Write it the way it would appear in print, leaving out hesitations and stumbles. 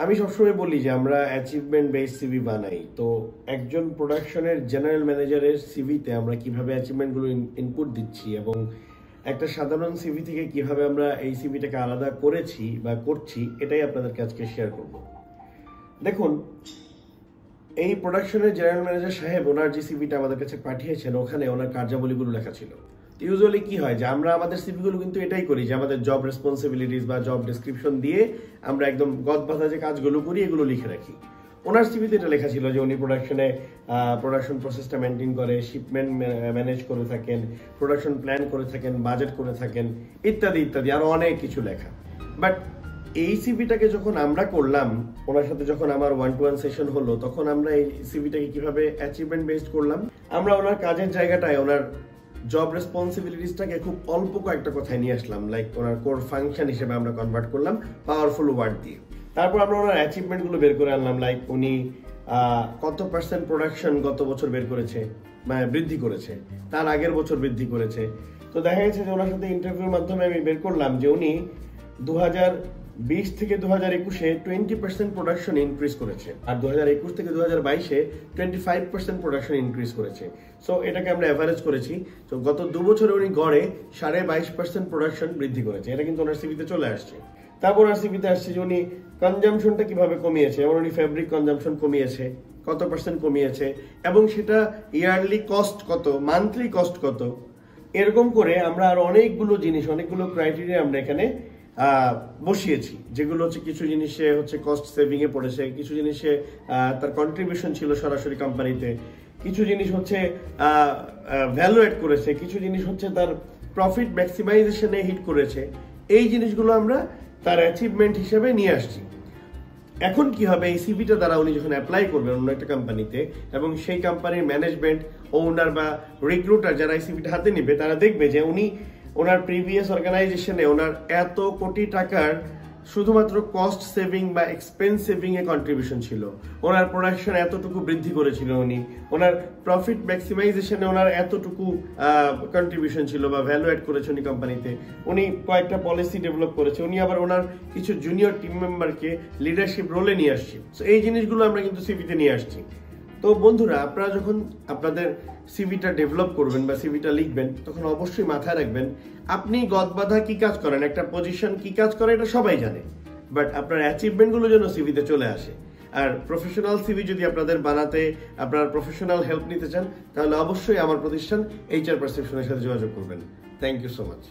আমি সবসময় বলি যে আমরা অ্যাচিভমেন্ট বেসড সিভি বানাই। তো একজন প্রোডাকশনের জেনারেল ম্যানেজারের সিভিতে আমরা কিভাবে অ্যাচিভমেন্টগুলো ইনপুট দিচ্ছি এবং একটা সাধারণ সিভি থেকে কিভাবে আমরা এই সিভিটাকে আলাদা করেছি বা করছি, এটাই আপনাদেরকে আজকে শেয়ার করব। দেখুন, এই প্রোডাকশনের জেনারেল ম্যানেজার সাহেব ওনার যে সিভিটা আমাদের কাছে পাঠিয়েছেন, ওখানে ওনার কার্যাবলীগুলো লেখা ছিল। ইউজুয়ালি কি হয় যে আমরা আমাদের সিভিগুলো কিন্তু এটাই করি যে আমাদের জব রেসপন্সিবিলিটিস বা জব ডেসক্রিপশন দিয়ে আমরা একদম গদবাঁধা যে কাজগুলো করি এগুলো লিখে রাখি। ওনার সিভিতে এটা লেখা ছিল যে উনি প্রোডাকশন প্রসেসটা মেনটেন করে, শিপমেন্ট ম্যানেজ করে থাকেন, প্রোডাকশন প্ল্যান করে থাকেন, বাজেট করে থাকেন, ইত্যাদি ইত্যাদি আরো অনেক কিছু লেখা। বাট এই সিভিটাকে যখন আমরা করলাম, ওনার সাথে যখন আমার 1-to-1 সেশন হলো, তখন আমরা এই সিভিটাকে কিভাবে অ্যাচিভমেন্ট বেসড করলাম, আমরা ওনার কাজের জায়গাটায় ওনার জব রেসপন্সিবিলিটিসটাকে খুব অল্প কয়েকটা কথায় নিয়ে আসলাম, লাইক ওনার কোর ফাংশন হিসেবে আমরা কনভার্ট করলাম পাওয়ারফুল ওয়ার্ড দিয়ে। তারপর আমরা ওনার অ্যাচিভমেন্টগুলো বের করে আনলাম, লাইক উনি কত পার্সেন্ট প্রোডাকশন গত বছর বের করেছে, মানে বৃদ্ধি করেছে, তার আগের বছর বৃদ্ধি করেছে। তো দেখা গেছে যে ওনার সাথে ইন্টারভিউর মাধ্যমে আমি বের করলাম যে উনি 2020 থেকে 2021-এ 20% প্রোডাকশন ইনক্রিজ করেছে, আর 2021 থেকে 2022-এ 25% প্রোডাকশন ইনক্রিজ করেছে। সো এটাকে আমরা অ্যাভারেজ করেছি। তো গত 2 বছরে উনি গড়ে 22.5% প্রোডাকশন বৃদ্ধি করেছে। এটা কিন্তু ওনার সিভিতে চলে আসছে। তারপর ওনার সিভিতে আসছে যে উনি কনজামশনটা কিভাবে কমিয়েছে, যেমন উনি ফেব্রিক কনজামশন কমিয়েছে, কত পার্সেন্ট কমিয়েছে, এবং সেটা ইয়ারলি কস্ট কত, মান্থলি কস্ট কত, এরকম করে আমরা আর অনেকগুলো জিনিস, অনেকগুলো ক্রাইটেরিয়া আমরা এখানে বসিয়েছি, যেগুলো হচ্ছে কিছু জিনিসে হচ্ছে কস্ট সেভিং এ পড়েছে, কিছু জিনিসে তার কন্ট্রিবিউশন ছিল সরাসরি কোম্পানিতে, কিছু জিনিস হচ্ছে ভ্যালু এড করেছে, কিছু জিনিস হচ্ছে তার প্রফিট ম্যাক্সিমাইজেশনে হিট করেছে। এই জিনিসগুলো আমরা তার অ্যাচিভমেন্ট হিসেবে নিয়ে আসছি। এখন কি হবে, এই সিভিটা দ্বারা উনি যখন অ্যাপ্লাই করবেন অন্য একটা কোম্পানিতে, এবং সেই কোম্পানির ম্যানেজমেন্ট, ওনার বা রিক্রুটার যারা এই সিভিটা হাতে নিবে, তারা দেখবে যে উনি ওনার প্রিভিয়াস অর্গানাইজেশনে ওনার এত কোটি টাকার শুধুমাত্র কস্ট সেভিং বা এক্সপেন্স সেভিং এ কন্ট্রিবিউশন ছিল, ওনার প্রোডাকশন এতটুকু বৃদ্ধি করেছিল উনি, ওনার প্রফিট ম্যাক্সিমাইজেশনে ওনার এতটুকু কন্ট্রিবিউশন ছিল বা ভ্যালু অ্যাড করেছে উনি কোম্পানিতে, উনি কয়েকটা পলিসি ডেভেলপ করেছে, উনি আবার ওনার কিছু জুনিয়র টিম মেম্বারকে লিডারশিপ রোলে নিয়ে আসছে। সো এই জিনিসগুলো আমরা কিন্তু সিভিতে নিয়ে আসছি। তো বন্ধুরা, আপনারা যখন আপনাদের সিভিটা ডেভেলপ করবেন বা সিভিটা লিখবেন, তখন অবশ্যই মাথায় রাখবেন আপনি গদবাঁধা কি কাজ করেন, একটা পজিশন কি কাজ করে এটা সবাই জানে, বাট আপনার অ্যাচিভমেন্টগুলো যেন সিভিতে চলে আসে। আর প্রফেশনাল সিভি যদি আপনাদের বানাতে আপনারা প্রফেশনাল হেল্প নিতে চান, তাহলে অবশ্যই আমার প্রতিষ্ঠান HR পারসেপশনের সাথে যোগাযোগ করবেন। Thank you so much.